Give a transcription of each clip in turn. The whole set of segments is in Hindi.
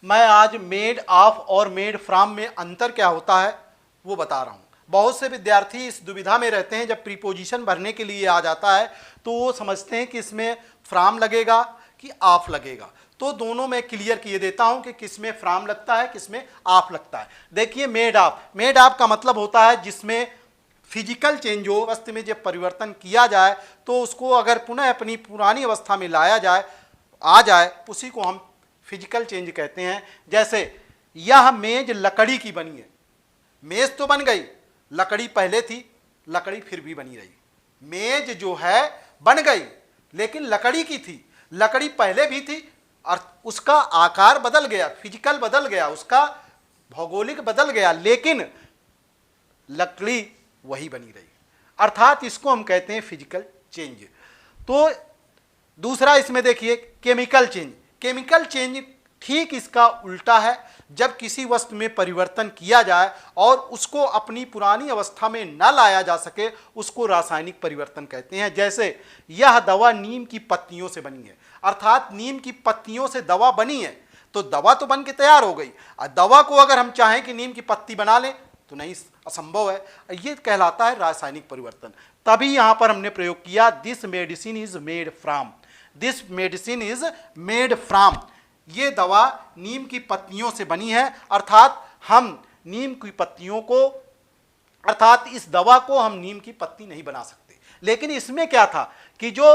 मैं आज मेड ऑफ और मेड फ्रॉम में अंतर क्या होता है वो बता रहा हूँ। बहुत से विद्यार्थी इस दुविधा में रहते हैं, जब प्रीपोजिशन भरने के लिए आ जाता है तो वो समझते हैं कि इसमें फ्रॉम लगेगा कि ऑफ लगेगा। तो दोनों में क्लियर किए देता हूं कि किसमें फ्रॉम लगता है किसमें ऑफ लगता है। देखिए मेड ऑफ का मतलब होता है जिसमें फिजिकल चेंज हो, वस्तु में जब परिवर्तन किया जाए तो उसको अगर पुनः अपनी पुरानी अवस्था में लाया जाए आ जाए, उसी को हम फिजिकल चेंज कहते हैं। जैसे यह मेज लकड़ी की बनी है, मेज तो बन गई, लकड़ी पहले थी, लकड़ी फिर भी बनी रही। मेज जो है बन गई लेकिन लकड़ी की थी, लकड़ी पहले भी थी और उसका आकार बदल गया, फिजिकल बदल गया, उसका भौगोलिक बदल गया, लेकिन लकड़ी वही बनी रही। अर्थात इसको हम कहते हैं फिजिकल चेंज। तो दूसरा इसमें देखिए केमिकल चेंज। केमिकल चेंज ठीक इसका उल्टा है। जब किसी वस्तु में परिवर्तन किया जाए और उसको अपनी पुरानी अवस्था में न लाया जा सके, उसको रासायनिक परिवर्तन कहते हैं। जैसे यह दवा नीम की पत्तियों से बनी है, अर्थात नीम की पत्तियों से दवा बनी है, तो दवा तो बन के तैयार हो गई। दवा को अगर हम चाहें कि नीम की पत्ती बना लें तो नहीं, असंभव है। ये कहलाता है रासायनिक परिवर्तन। तभी यहां पर हमने प्रयोग किया this medicine is made from, this medicine is made from. ये दवा नीम की पत्तियों से बनी है, अर्थात हम नीम की पत्तियों को, अर्थात इस दवा को हम नीम की पत्ती नहीं बना सकते। लेकिन इसमें क्या था कि जो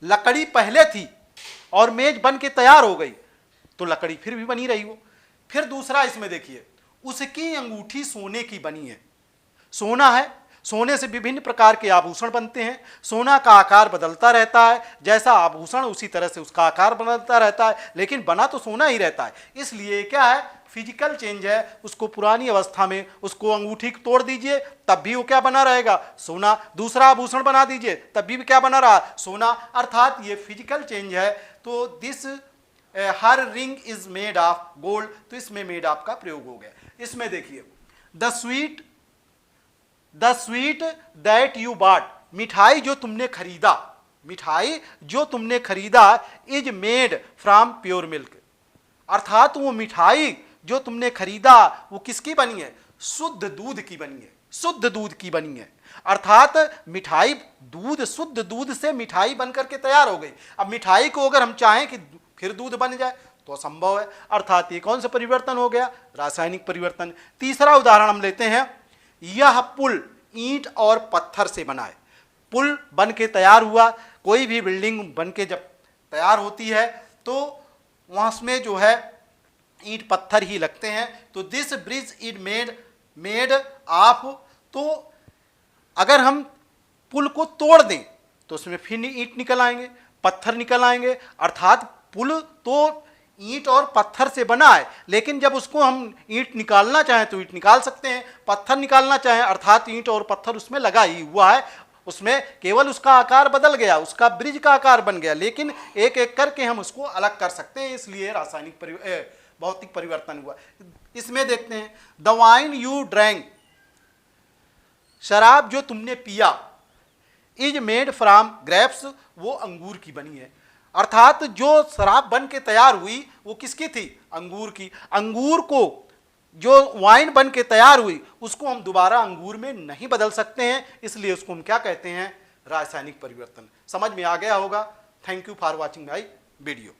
लकड़ी पहले थी और मेज बन के तैयार हो गई तो लकड़ी फिर भी बनी रही वो। फिर दूसरा इसमें देखिए, उसकी अंगूठी सोने की बनी है। सोना है, सोने से विभिन्न प्रकार के आभूषण बनते हैं। सोना का आकार बदलता रहता है, जैसा आभूषण उसी तरह से उसका आकार बदलता रहता है, लेकिन बना तो सोना ही रहता है। इसलिए क्या है, फिजिकल चेंज है। उसको पुरानी अवस्था में उसको अंगूठी तोड़ दीजिए तब भी वो क्या बना रहेगा, सोना। दूसरा आभूषण बना दीजिए तब भी क्या बना रहा, सोना। अर्थात ये फिजिकल चेंज है। तो this her ring is made of gold, तो इसमें मेड ऑफ का प्रयोग हो गया। इसमें देखिए the sweet that you bought, मिठाई जो तुमने खरीदा, मिठाई जो तुमने खरीदा is made from pure milk, अर्थात वो मिठाई जो तुमने खरीदा वो किसकी बनी है, शुद्ध दूध की बनी है, शुद्ध दूध की बनी है। अर्थात मिठाई दूध, शुद्ध दूध से मिठाई बनकर के तैयार हो गई। अब मिठाई को अगर हम चाहें कि फिर दूध बन जाए तो असंभव है। अर्थात ये कौन सा परिवर्तन हो गया, रासायनिक परिवर्तन। तीसरा उदाहरण हम लेते हैं, यह पुल ईंट और पत्थर से बना है। पुल बन के तैयार हुआ, कोई भी बिल्डिंग बन के जब तैयार होती है तो वहाँ उसमें जो है ईंट पत्थर ही लगते हैं। तो this bridge is made of, तो अगर हम पुल को तोड़ दें तो उसमें फिर ईंट निकल आएंगे, पत्थर निकल आएंगे। अर्थात पुल तो ईंट और पत्थर से बना है, लेकिन जब उसको हम ईंट निकालना चाहें तो ईंट निकाल सकते हैं, पत्थर निकालना चाहें, अर्थात ईंट और पत्थर उसमें लगा ही हुआ है, उसमें केवल उसका आकार बदल गया, उसका ब्रिज का आकार बन गया, लेकिन एक एक करके हम उसको अलग कर सकते हैं। इसलिए रासायनिक भौतिक परिवर्तन हुआ। इसमें देखते हैं द वाइन यू ड्रैंक, शराब जो तुमने पिया, इज मेड फ्रॉम ग्रेप्स, वो अंगूर की बनी है। अर्थात जो शराब बन के तैयार हुई वो किसकी थी, अंगूर की। अंगूर को जो वाइन बन के तैयार हुई उसको हम दोबारा अंगूर में नहीं बदल सकते हैं, इसलिए उसको हम क्या कहते हैं, रासायनिक परिवर्तन। समझ में आ गया होगा। Thank you for watching my video.